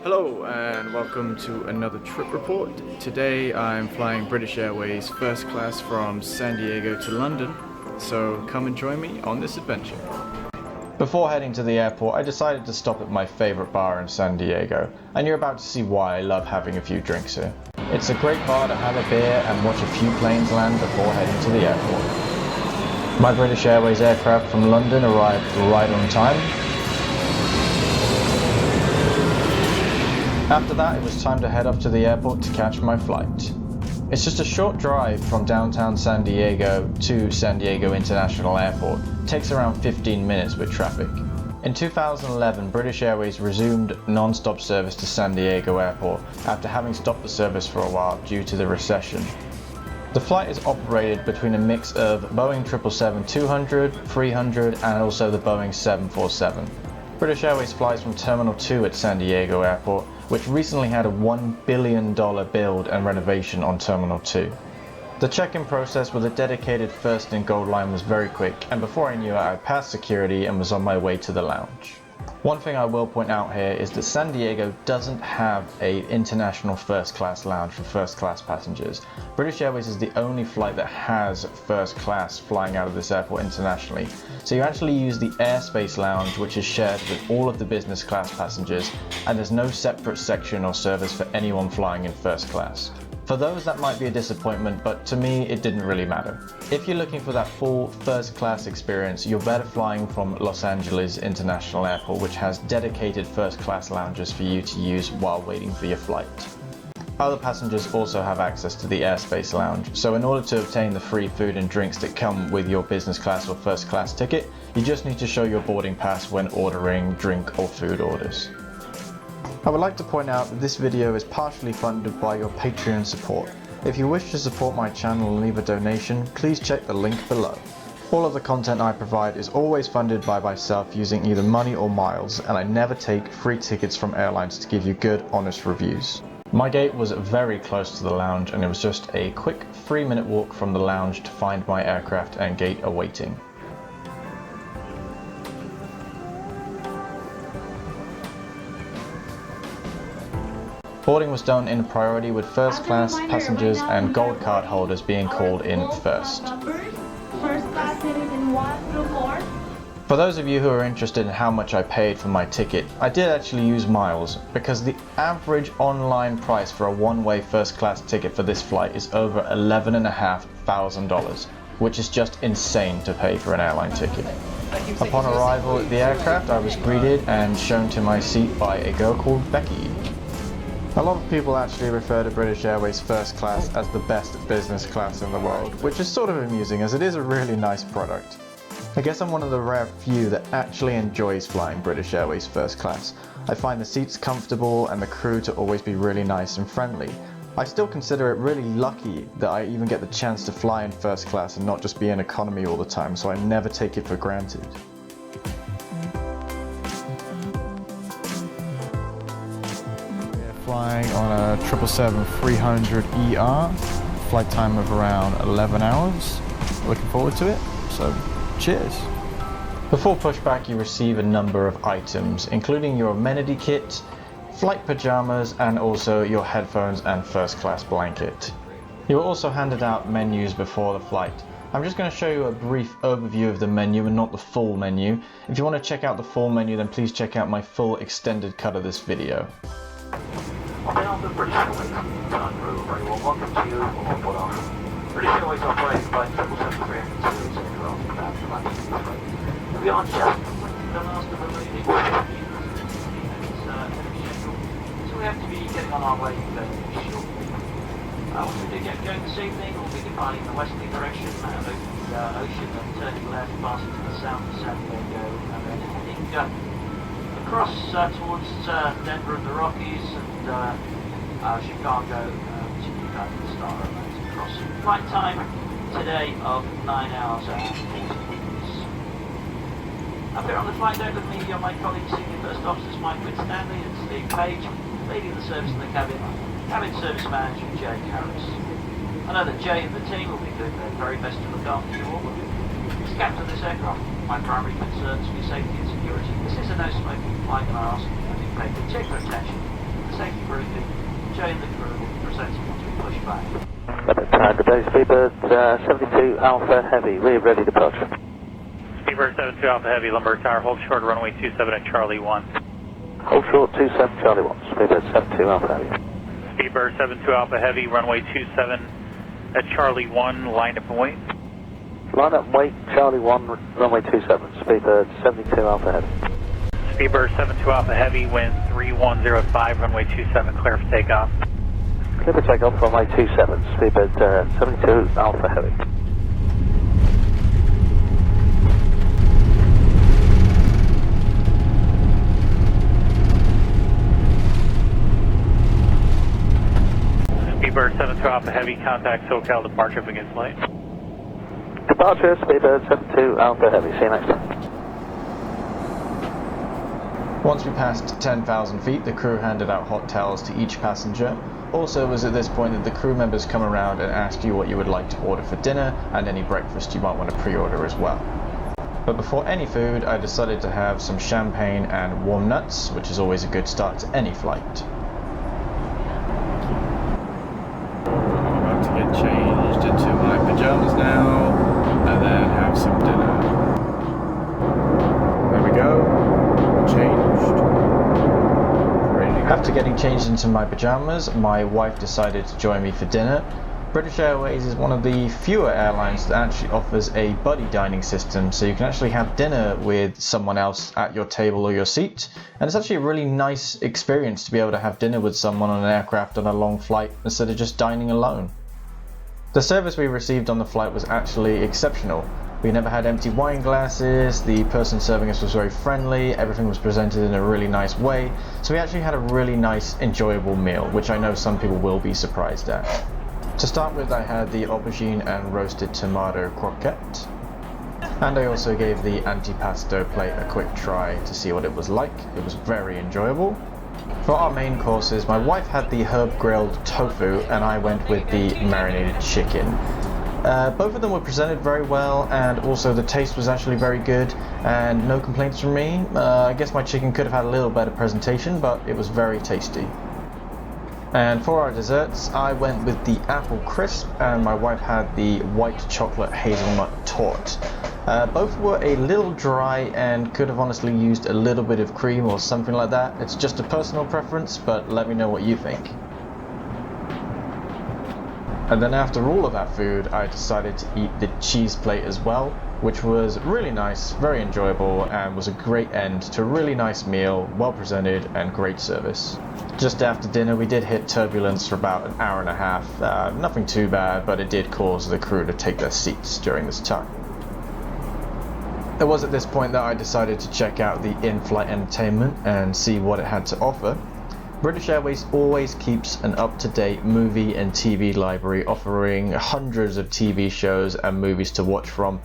Hello and welcome to another trip report. Today I'm flying British Airways First Class from San Diego to London, so come and join me on this adventure. Before heading to the airport, I decided to stop at my favorite bar in San Diego, and you're about to see why I love having a few drinks here. It's a great bar to have a beer and watch a few planes land before heading to the airport. My British Airways aircraft from London arrived right on time. After that, it was time to head off to the airport to catch my flight. It's just a short drive from downtown San Diego to San Diego International Airport. It takes around 15 minutes with traffic. In 2011, British Airways resumed non-stop service to San Diego Airport after having stopped the service for a while due to the recession. The flight is operated between a mix of Boeing 777-300, 300 and also the Boeing 747. British Airways flies from Terminal 2 at San Diego Airport, which recently had a $1 billion build and renovation on Terminal 2. The check-in process with a dedicated First and Gold line was very quick, and before I knew it, I passed security and was on my way to the lounge. One thing I will point out here is that San Diego doesn't have an international first class lounge for first class passengers. British Airways is the only flight that has first class flying out of this airport internationally. So you actually use the Airspace Lounge, which is shared with all of the business class passengers, and there's no separate section or service for anyone flying in first class. For those that might be a disappointment, but to me it didn't really matter. If you're looking for that full first class experience, you're better flying from Los Angeles International Airport, which has dedicated first class lounges for you to use while waiting for your flight. Other passengers also have access to the Airspace Lounge, so in order to obtain the free food and drinks that come with your business class or first class ticket, you just need to show your boarding pass when ordering drink or food orders. I would like to point out that this video is partially funded by your Patreon support. If you wish to support my channel and leave a donation, please check the link below. All of the content I provide is always funded by myself using either money or miles, and I never take free tickets from airlines to give you good, honest reviews. My gate was very close to the lounge, and it was just a quick 3-minute walk from the lounge to find my aircraft and gate awaiting. Boarding was done in priority with first class passengers and gold card holders being called in first. First class seating in 1 through 4. For those of you who are interested in how much I paid for my ticket, I did actually use miles because the average online price for a one-way first class ticket for this flight is over $11,500, which is just insane to pay for an airline ticket. Upon arrival at the aircraft, I was greeted and shown to my seat by a girl called Becky. A lot of people actually refer to British Airways First Class as the best business class in the world, which is sort of amusing as it is a really nice product. I guess I'm one of the rare few that actually enjoys flying British Airways First Class. I find the seats comfortable and the crew to always be really nice and friendly. I still consider it really lucky that I even get the chance to fly in first class and not just be in economy all the time, so I never take it for granted. Flying on a 777-300ER, flight time of around 11 hours. Looking forward to it, so cheers. Before pushback, you receive a number of items, including your amenity kit, flight pajamas, and also your headphones and first class blanket. You were also handed out menus before the flight. I'm just going to show you a brief overview of the menu and not the full menu. If you want to check out the full menu, then please check out my full extended cut of this video. On behalf of British Airways, crew, very well welcome to you on board our British Airways operates Flight 777-300 series aircraft bound to London Heathrow. We are just completing the last of the remaining schedule, so we have to be getting on our way very shortly. Once we do get going this evening, we'll be departing the westerly direction and over the ocean and turning left, passing to the south of San Diego, and then heading across towards Denver and the Rockies and Chicago to the Star Alliance crossing. Flight time today of 9 hours and 40 minutes. Up here on the flight deck with me are my colleagues, Senior First Officers Mike Stanley and Steve Page, leading the service in the cabin service manager Jay Harris. I know that Jay and the team will be doing their very best to look after you all. As captain of this aircraft, my primary concerns for your safety and security. This is a no-smoking flight, and I ask you to pay particular attention safety briefing, showing the crew will be presented once we push back. Good day, Speedbird 72 Alpha Heavy, we're ready to approach. Speedbird 72 Alpha Heavy, Lumber Tower, hold short, runway 27 at Charlie 1. Hold short 27 Charlie 1, Speedbird 72 Alpha Heavy. Speedbird 72 Alpha Heavy, runway 27 at Charlie 1, line up and wait. Line up and wait, Charlie 1, runway 27, Speedbird 72 Alpha Heavy. Speedbird 72 Alpha Heavy, wind 3105, runway 27, clear for takeoff. Clear for takeoff, runway 27, Speedbird 72 Alpha Heavy. Speedbird 72 Alpha Heavy, contact SoCal departure, begin flight. Departure, Speedbird 72 Alpha Heavy, see you next time. Once we passed 10,000 feet, the crew handed out hot towels to each passenger. Also, it was at this point that the crew members come around and ask you what you would like to order for dinner and any breakfast you might want to pre-order as well. But before any food, I decided to have some champagne and warm nuts, which is always a good start to any flight. I'm about to get changed into my pajamas now and then have some dinner. There we go. After getting changed into my pajamas, my wife decided to join me for dinner. British Airways is one of the fewer airlines that actually offers a buddy dining system, so you can actually have dinner with someone else at your table or your seat, and it's actually a really nice experience to be able to have dinner with someone on an aircraft on a long flight instead of just dining alone. The service we received on the flight was actually exceptional. We never had empty wine glasses, the person serving us was very friendly, everything was presented in a really nice way, so we actually had a really nice, enjoyable meal, which I know some people will be surprised at. To start with, I had the aubergine and roasted tomato croquette, and I also gave the antipasto plate a quick try to see what it was like. It was very enjoyable. For our main courses, my wife had the herb grilled tofu and I went with the marinated chicken. Both of them were presented very well, and also the taste was actually very good and no complaints from me. I guess my chicken could have had a little better presentation, but it was very tasty. And for our desserts, I went with the apple crisp and my wife had the white chocolate hazelnut torte. Both were a little dry and could have honestly used a little bit of cream or something like that. It's just a personal preference, but let me know what you think. And then after all of that food, I decided to eat the cheese plate as well, which was really nice, very enjoyable, and was a great end to a really nice meal, well presented and great service. Just after dinner we did hit turbulence for about an hour and a half. Nothing too bad, but it did cause the crew to take their seats during this time. It was at this point that I decided to check out the in-flight entertainment and see what it had to offer. British Airways always keeps an up-to-date movie and TV library, offering hundreds of TV shows and movies to watch from.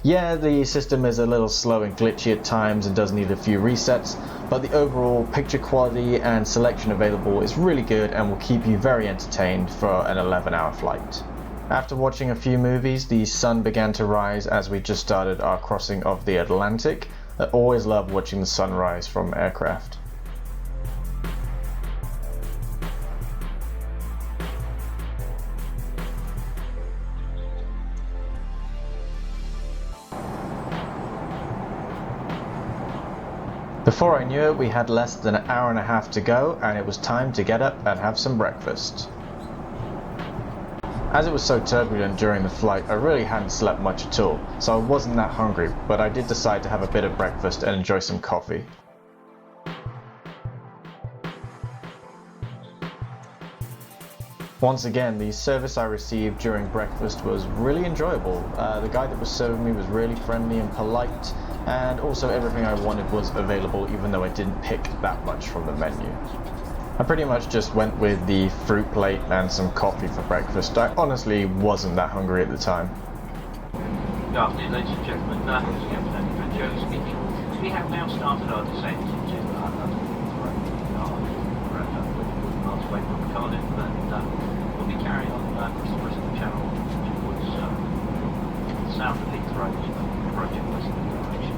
Yeah, the system is a little slow and glitchy at times and does need a few resets, but the overall picture quality and selection available is really good and will keep you very entertained for an 11-hour flight. After watching a few movies, the sun began to rise as we just started our crossing of the Atlantic. I always love watching the sunrise from aircraft. Before I knew it, we had less than an hour and a half to go, and it was time to get up and have some breakfast. As it was so turbulent during the flight, I really hadn't slept much at all, so I wasn't that hungry, but I did decide to have a bit of breakfast and enjoy some coffee. Once again, the service I received during breakfast was really enjoyable. The guy that was serving me was really friendly and polite, and also everything I wanted was available even though I didn't pick that much from the menu. I pretty much just went with the fruit plate and some coffee for breakfast. I honestly wasn't that hungry at the time. Good afternoon, ladies and gentlemen. This is Captain Joe speaking. We have now started our descent into London Heathrow. We're miles away from Cardiff, and we'll be carrying on across the rest of the channel towards the south of Heathrow, approaching western direction.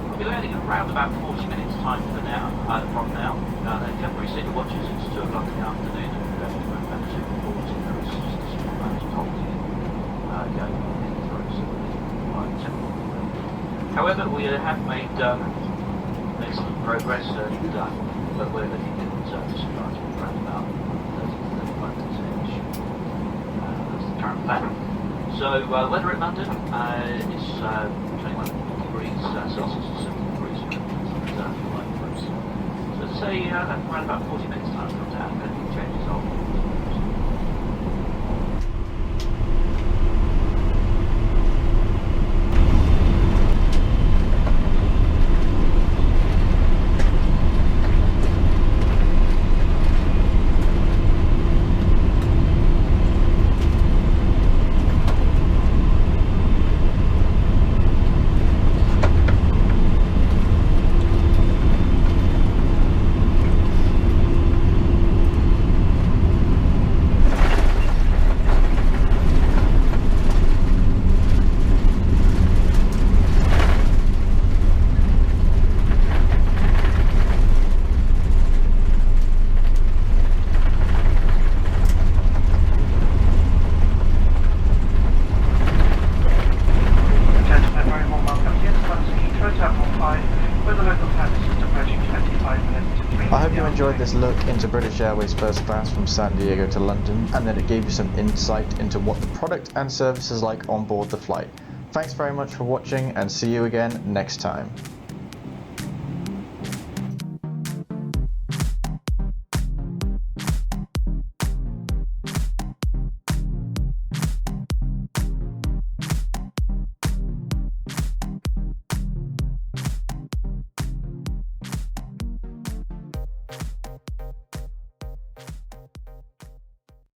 We'll be landing heading around about 40 minutes time from now. Temporary signal watches, it's 2 o'clock in the afternoon, and we won't manage to report it. It's just not managed to hold it going through, so we're quite temporary. However, we have made excellent progress, but we're looking at discharge around about 30-35 minutes each. That's the current plan. So weather in London is 21 degrees Celsius to 7 degrees Fahrenheit. So to say around about 40 minutes time from now, anything changes on. I hope you enjoyed this look into British Airways First Class from San Diego to London, and that it gave you some insight into what the product and service is like on board the flight. Thanks very much for watching, and see you again next time.